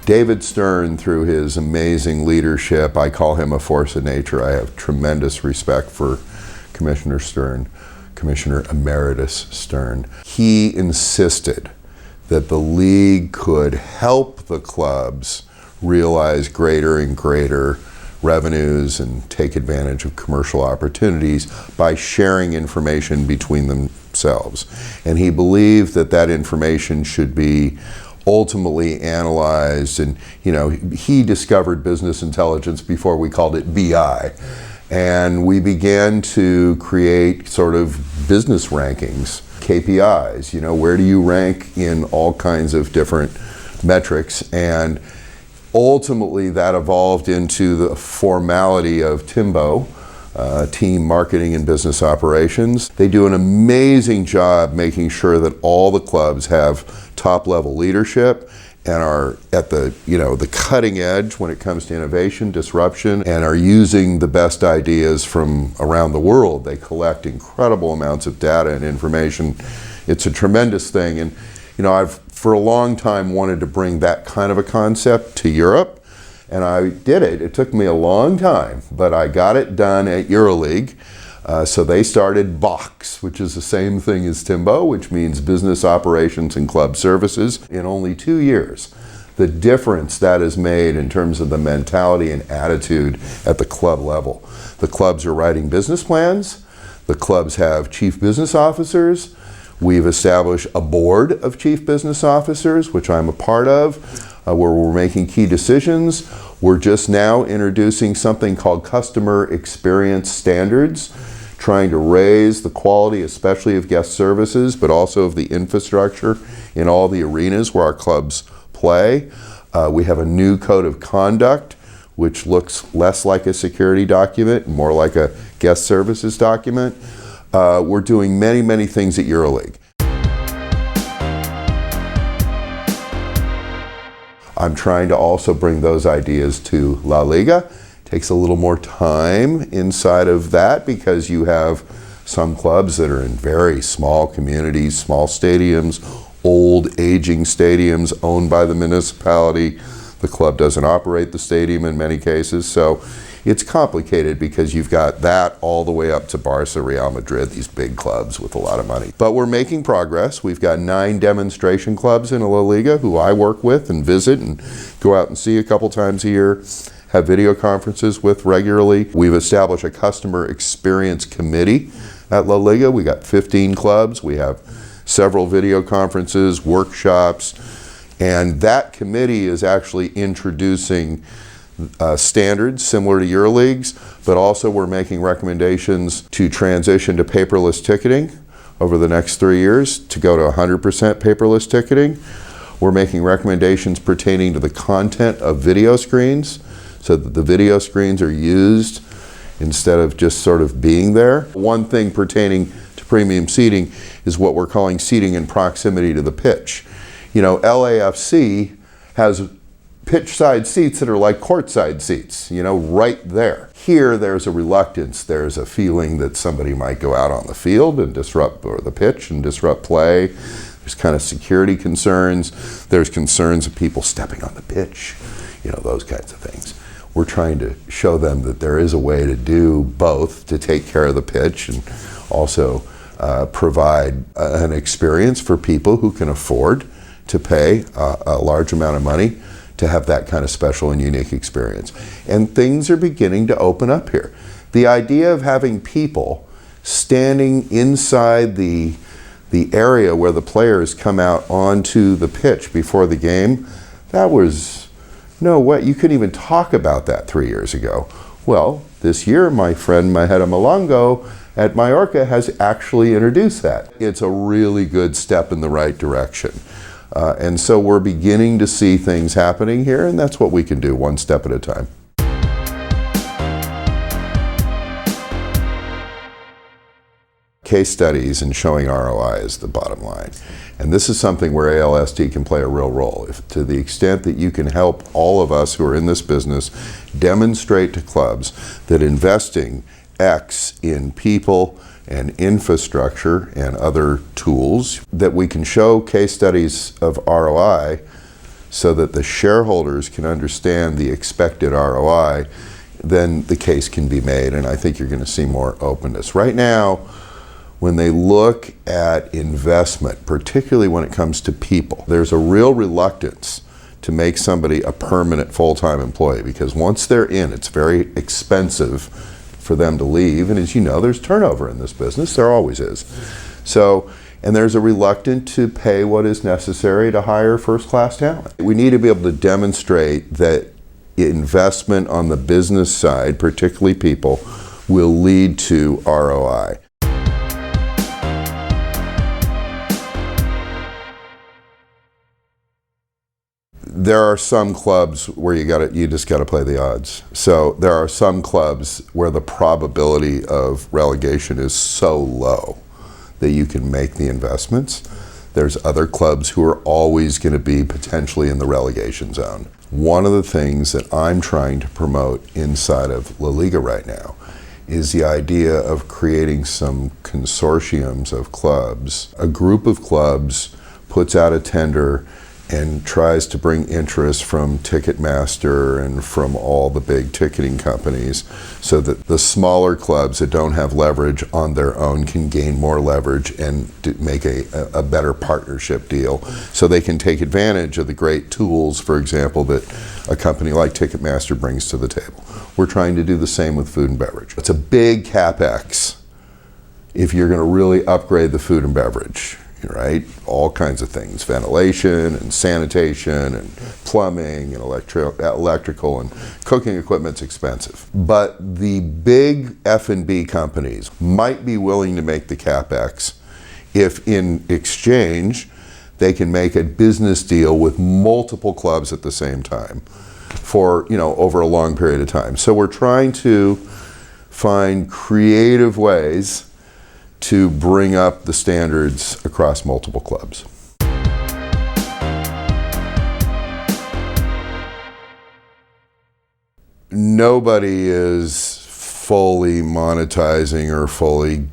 David Stern, through his amazing leadership, I call him a force of nature. I have tremendous respect for Commissioner Stern, Commissioner Emeritus Stern. He insisted that the league could help the clubs realize greater and greater revenues and take advantage of commercial opportunities by sharing information between themselves. And he believed that that information should be ultimately analyzed, and he discovered business intelligence before we called it BI. And we began to create sort of business rankings, KPIs, where do you rank in all kinds of different metrics. And ultimately that evolved into the formality of TIMBO, Team Marketing and Business Operations. They do an amazing job making sure that all the clubs have top-level leadership and are at the cutting edge when it comes to innovation, disruption, and are using the best ideas from around the world. They collect incredible amounts of data and information. It's a tremendous thing, and I've for a long time wanted to bring that kind of a concept to Europe, and I did it. It took me a long time, but I got it done at EuroLeague. So they started BOX, which is the same thing as TIMBO, which means Business Operations and Club Services. In only 2 years, the difference that has made in terms of the mentality and attitude at the club level. The clubs are writing business plans. The clubs have chief business officers. We've established a board of chief business officers, which I'm a part of, where we're making key decisions. We're just now introducing something called customer experience standards, trying to raise the quality, especially of guest services, but also of the infrastructure in all the arenas where our clubs play. We have a new code of conduct, which looks less like a security document, more like a guest services document. We're doing many, many things at EuroLeague. I'm trying to also bring those ideas to LaLiga. Takes a little more time inside of that because you have some clubs that are in very small communities, small stadiums, old aging stadiums owned by the municipality. The club doesn't operate the stadium in many cases, so it's complicated because you've got that all the way up to Barca, Real Madrid, these big clubs with a lot of money. But we're making progress. We've got 9 demonstration clubs in LaLiga who I work with and visit and go out and see a couple times a year, have video conferences with regularly. We've established a customer experience committee at LaLiga. We got 15 clubs. We have several video conferences, workshops, and that committee is actually introducing standards similar to EuroLeague's, but also we're making recommendations to transition to paperless ticketing over the next 3 years to go to 100% paperless ticketing. We're making recommendations pertaining to the content of video screens so that the video screens are used instead of just sort of being there. One thing pertaining to premium seating is what we're calling seating in proximity to the pitch. LAFC has pitch side seats that are like courtside seats, right there. Here, there's a reluctance. There's a feeling that somebody might go out on the field and disrupt, or the pitch and disrupt play. There's kind of security concerns. There's concerns of people stepping on the pitch, those kinds of things. We're trying to show them that there is a way to do both, to take care of the pitch and also provide an experience for people who can afford to pay a large amount of money to have that kind of special and unique experience. And things are beginning to open up here. The idea of having people standing inside the area where the players come out onto the pitch before the game, that was no way. You couldn't even talk about that 3 years ago. Well, this year, my friend Maheta Malongo at Mallorca has actually introduced that. It's a really good step in the right direction. And so we're beginning to see things happening here, and that's what we can do, one step at a time. Case studies and showing ROI is the bottom line. And this is something where ALSD can play a real role. To the extent that you can help all of us who are in this business demonstrate to clubs that investing X in people and infrastructure and other tools, that we can show case studies of ROI so that the shareholders can understand the expected ROI, then the case can be made, and I think you're going to see more openness. Right now, when they look at investment, particularly when it comes to people, there's a real reluctance to make somebody a permanent full-time employee, because once they're in, it's very expensive for them to leave, and as you know, there's turnover in this business. There always is. So, and there's a reluctance to pay what is necessary to hire first-class talent. We need to be able to demonstrate that investment on the business side, particularly people, will lead to ROI. There are some clubs where you just got to play the odds. So there are some clubs where the probability of relegation is so low that you can make the investments. There's other clubs who are always going to be potentially in the relegation zone. One of the things that I'm trying to promote inside of LaLiga right now is the idea of creating some consortiums of clubs. A group of clubs puts out a tender and tries to bring interest from Ticketmaster and from all the big ticketing companies, so that the smaller clubs that don't have leverage on their own can gain more leverage and make a better partnership deal, so they can take advantage of the great tools, for example, that a company like Ticketmaster brings to the table. We're trying to do the same with food and beverage. It's a big CapEx if you're going to really upgrade the food and beverage. Right? All kinds of things, ventilation and sanitation and plumbing and electrical and cooking equipment's expensive. But the big F&B companies might be willing to make the CapEx if in exchange they can make a business deal with multiple clubs at the same time for, over a long period of time. So we're trying to find creative ways to bring up the standards across multiple clubs. Nobody is fully monetizing or fully,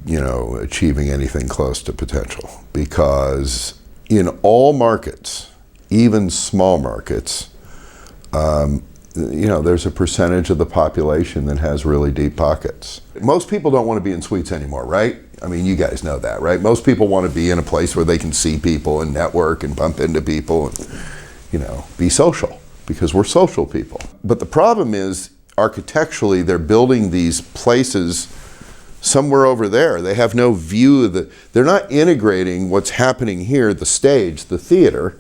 achieving anything close to potential, because in all markets, even small markets, there's a percentage of the population that has really deep pockets. Most people don't want to be in suites anymore, right? I mean, you guys know that, right? Most people want to be in a place where they can see people and network and bump into people and, be social, because we're social people. But the problem is, architecturally, they're building these places somewhere over there. They have no view they're not integrating what's happening here, the stage, the theater,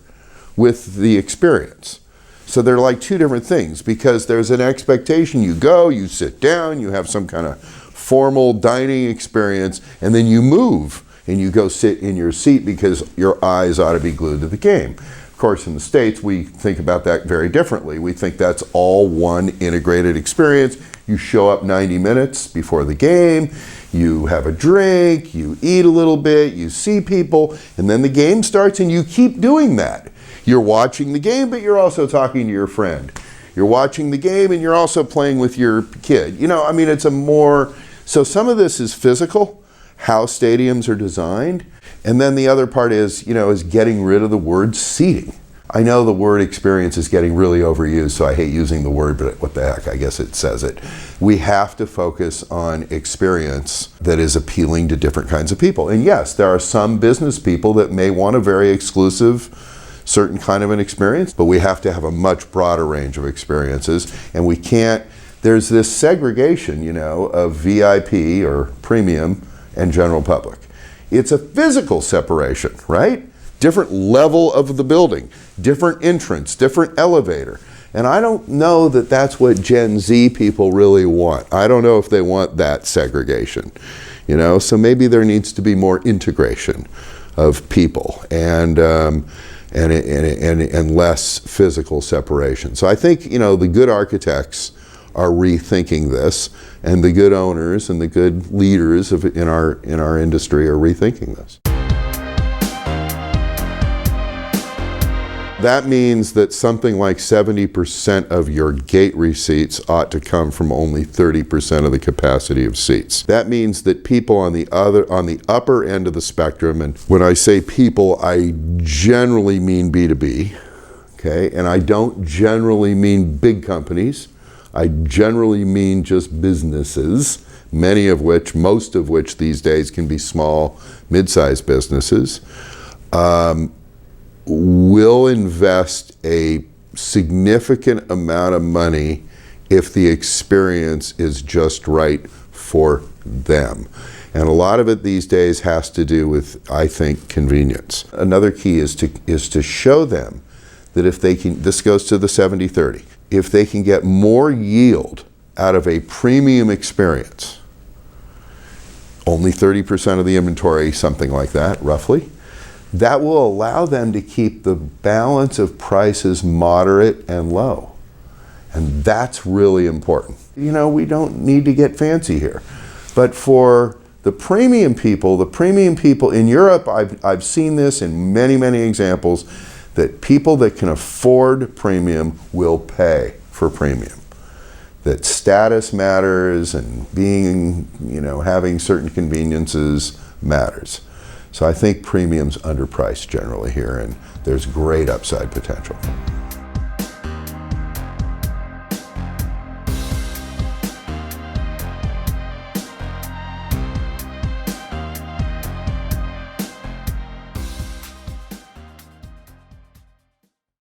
with the experience. So they're like two different things, because there's an expectation. You go, you sit down, you have some kind of formal dining experience, and then you move and you go sit in your seat because your eyes ought to be glued to the game. Of course, in the States, we think about that very differently. We think that's all one integrated experience. You show up 90 minutes before the game, you have a drink, you eat a little bit, you see people, and then the game starts, and you keep doing that. You're watching the game, but you're also talking to your friend. You're watching the game, and you're also playing with your kid. It's a more... So some of this is physical, how stadiums are designed. And then the other part is getting rid of the word seating. I know the word experience is getting really overused, so I hate using the word, but what the heck, I guess it says it. We have to focus on experience that is appealing to different kinds of people. And yes, there are some business people that may want a very exclusive certain kind of an experience, but we have to have a much broader range of experiences, and we can't, there's this segregation, of VIP or premium and general public. It's a physical separation, right? Different level of the building, different entrance, different elevator. And I don't know that that's what Gen Z people really want. I don't know if they want that segregation, so maybe there needs to be more integration of people and less physical separation. So I think, the good architects are rethinking this, and the good owners and the good leaders in our industry are rethinking this. That means that something like 70% of your gate receipts ought to come from only 30% of the capacity of seats. That means that people on the upper end of the spectrum, and when I say people, I generally mean B2B, okay? And I don't generally mean big companies. I generally mean just businesses, most of which these days can be small, mid-sized businesses, will invest a significant amount of money if the experience is just right for them. And a lot of it these days has to do with, I think, convenience. Another key is to show them that if they can, this goes to the 70-30, if they can get more yield out of a premium experience, only 30% of the inventory, something like that, roughly, that will allow them to keep the balance of prices moderate and low. And that's really important. You know, we don't need to get fancy here. But for the premium people in Europe, I've seen this in many, many examples, that people that can afford premium will pay for premium. That status matters and being, having certain conveniences matters. So I think premium's underpriced generally here, and there's great upside potential.